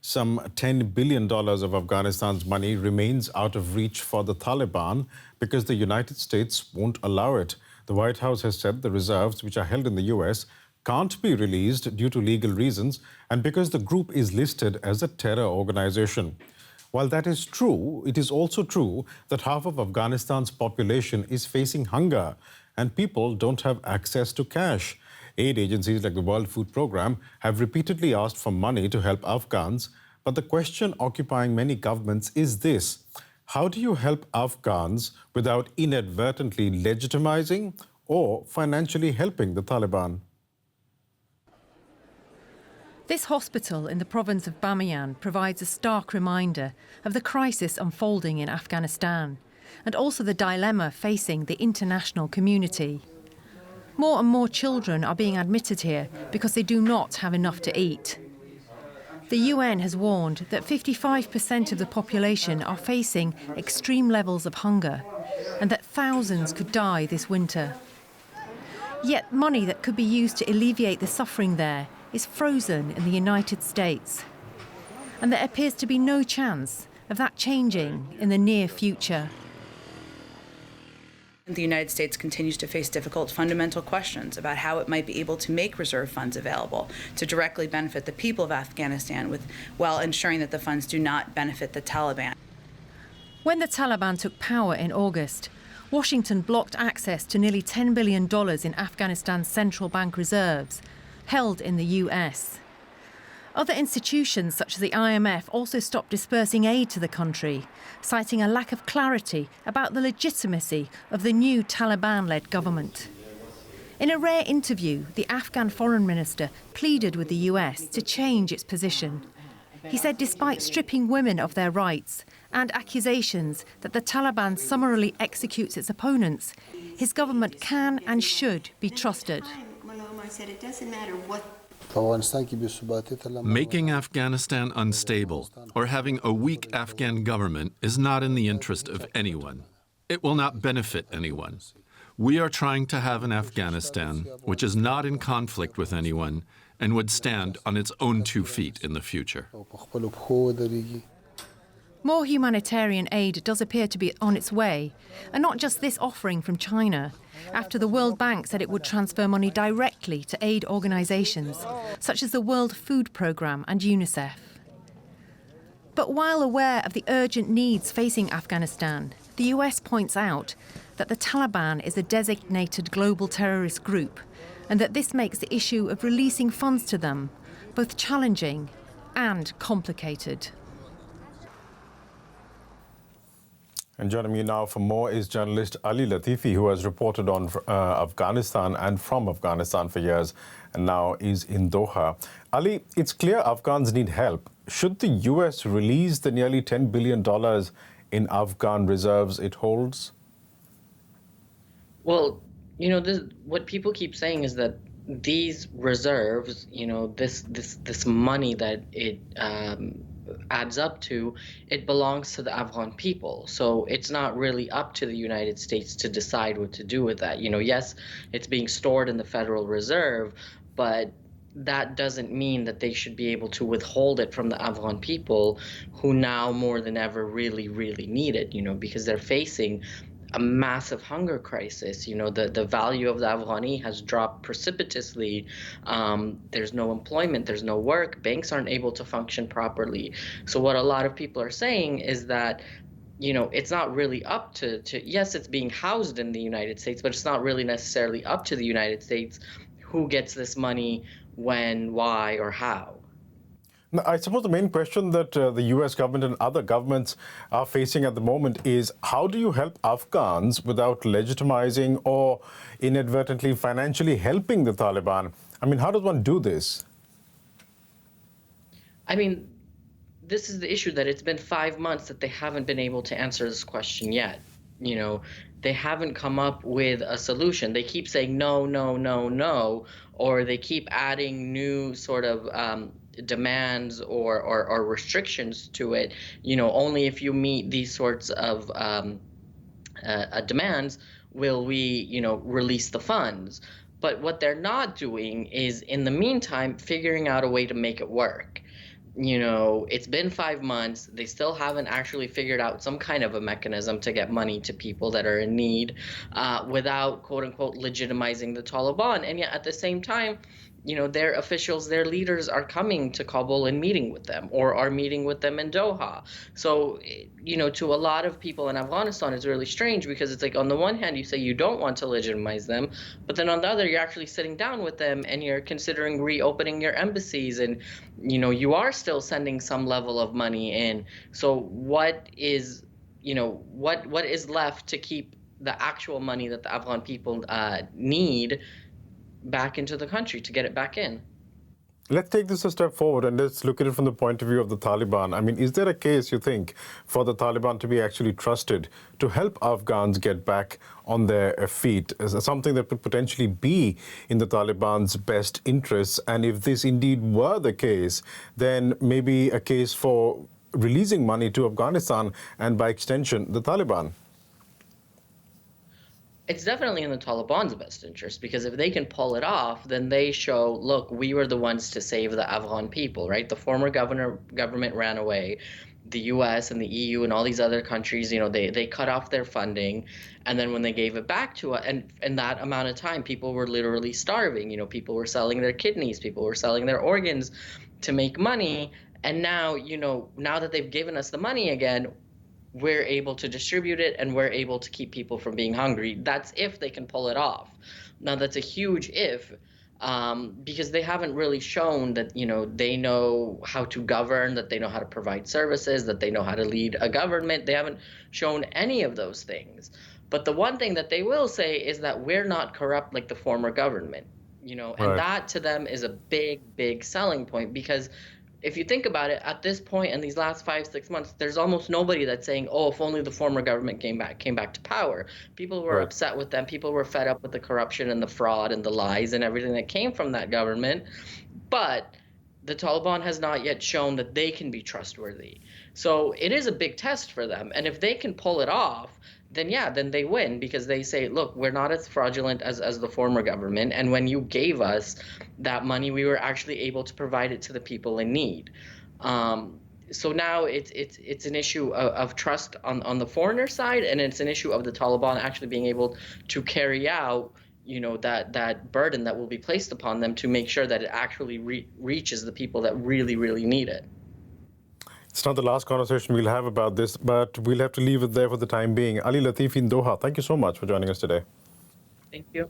Some $10 billion of Afghanistan's money remains out of reach for the Taliban because the United States won't allow it. The White House has said the reserves, which are held in the US, can't be released due to legal reasons and because the group is listed as a terror organization. While that is true, it is also true that half of Afghanistan's population is facing hunger and people don't have access to cash. Aid agencies like the World Food Programme have repeatedly asked for money to help Afghans, but the question occupying many governments is this: how do you help Afghans without inadvertently legitimizing or financially helping the Taliban? This hospital in the province of Bamiyan provides a stark reminder of the crisis unfolding in Afghanistan and also the dilemma facing the international community. More and more children are being admitted here because they do not have enough to eat. The UN has warned that 55% of the population are facing extreme levels of hunger and that thousands could die this winter. Yet money that could be used to alleviate the suffering there is frozen in the United States. And there appears to be no chance of that changing in the near future. The United States continues to face difficult fundamental questions about how it might be able to make reserve funds available to directly benefit the people of Afghanistan while ensuring that the funds do not benefit the Taliban. When the Taliban took power in August, Washington blocked access to nearly $10 billion in Afghanistan's central bank reserves, held in the US. Other institutions, such as the IMF, also stopped dispersing aid to the country, citing a lack of clarity about the legitimacy of the new Taliban-led government. In a rare interview, the Afghan foreign minister pleaded with the US to change its position. He said despite stripping women of their rights and accusations that the Taliban summarily executes its opponents, his government can and should be trusted. I said it doesn't matter what. Making Afghanistan unstable or having a weak Afghan government is not in the interest of anyone. It will not benefit anyone. We are trying to have an Afghanistan which is not in conflict with anyone and would stand on its own 2 feet in the future. More humanitarian aid does appear to be on its way, and not just this offering from China, after the World Bank said it would transfer money directly to aid organisations, such as the World Food Programme and UNICEF. But while aware of the urgent needs facing Afghanistan, the US points out that the Taliban is a designated global terrorist group, and that this makes the issue of releasing funds to them both challenging and complicated. And joining me now for more is journalist Ali Latifi, who has reported on Afghanistan and from Afghanistan for years and now is in Doha. Ali, it's clear Afghans need help. Should the US release the nearly $10 billion in Afghan reserves it holds? Well, what people keep saying is that these reserves, this money that it adds up to, it belongs to the Afghan people. So it's not really up to the United States to decide what to do with that. Yes, it's being stored in the Federal Reserve, but that doesn't mean that they should be able to withhold it from the Afghan people who now more than ever really, really need it, because they're facing a massive hunger crisis. The value of the Afghani has dropped precipitously. There's no employment, there's no work, banks aren't able to function properly. So what a lot of people are saying is that, it's not really up to yes, it's being housed in the United States, but it's not really necessarily up to the United States who gets this money, when, why, or how. I suppose the main question that the US government and other governments are facing at the moment is, how do you help Afghans without legitimizing or inadvertently financially helping the Taliban? How does one do this? This is the issue, that it's been 5 months that they haven't been able to answer this question yet. They haven't come up with a solution. They keep saying no, no, no, no, or they keep adding new sort of demands or restrictions to it. Only if you meet these sorts of demands will we, release the funds. But what they're not doing is, in the meantime, figuring out a way to make it work. it's been 5 months. They still haven't actually figured out some kind of a mechanism to get money to people that are in need without, quote unquote, legitimizing the Taliban. And yet at the same time, their officials, their leaders are coming to Kabul and meeting with them or are meeting with them in Doha. So, to a lot of people in Afghanistan, it's really strange because it's like on the one hand, you say you don't want to legitimize them, but then on the other, you're actually sitting down with them and you're considering reopening your embassies and, you are still sending some level of money in. So what is left to keep the actual money that the Afghan people need back into the country to get it back in? Let's take this a step forward and let's look at it from the point of view of the Taliban. I mean, is there a case, you think, for the Taliban to be actually trusted to help Afghans get back on their feet? Is there something that could potentially be in the Taliban's best interests? And if this indeed were the case, then maybe a case for releasing money to Afghanistan and, by extension, the Taliban? It's definitely in the Taliban's best interest because if they can pull it off, then they show, look, we were the ones to save the Afghan people, right? The former government ran away. The US and the EU and all these other countries, they cut off their funding. And then when they gave it back to us, and in that amount of time, people were literally starving. People were selling their kidneys, people were selling their organs to make money. And now, now that they've given us the money again, we're able to distribute it and we're able to keep people from being hungry. That's if they can pull it off. Now, that's a huge if, because they haven't really shown that, they know how to govern, that they know how to provide services, that they know how to lead a government. They haven't shown any of those things. But the one thing that they will say is that we're not corrupt like the former government, and Right. that to them is a big, big selling point because if you think about it, at this point in these last 5-6 months, there's almost nobody that's saying, oh, if only the former government came back to power. People were Right. upset with them. People were fed up with the corruption and the fraud and the lies and everything that came from that government. But the Taliban has not yet shown that they can be trustworthy. So it is a big test for them. And if they can pull it off, then they win because they say, look, we're not as fraudulent as the former government. And when you gave us that money, we were actually able to provide it to the people in need. So now it's an issue of trust on the foreigner side, and it's an issue of the Taliban actually being able to carry out that burden that will be placed upon them to make sure that it actually reaches the people that really, really need it. It's not the last conversation we'll have about this, but we'll have to leave it there for the time being. Ali Latif in Doha, thank you so much for joining us today. Thank you.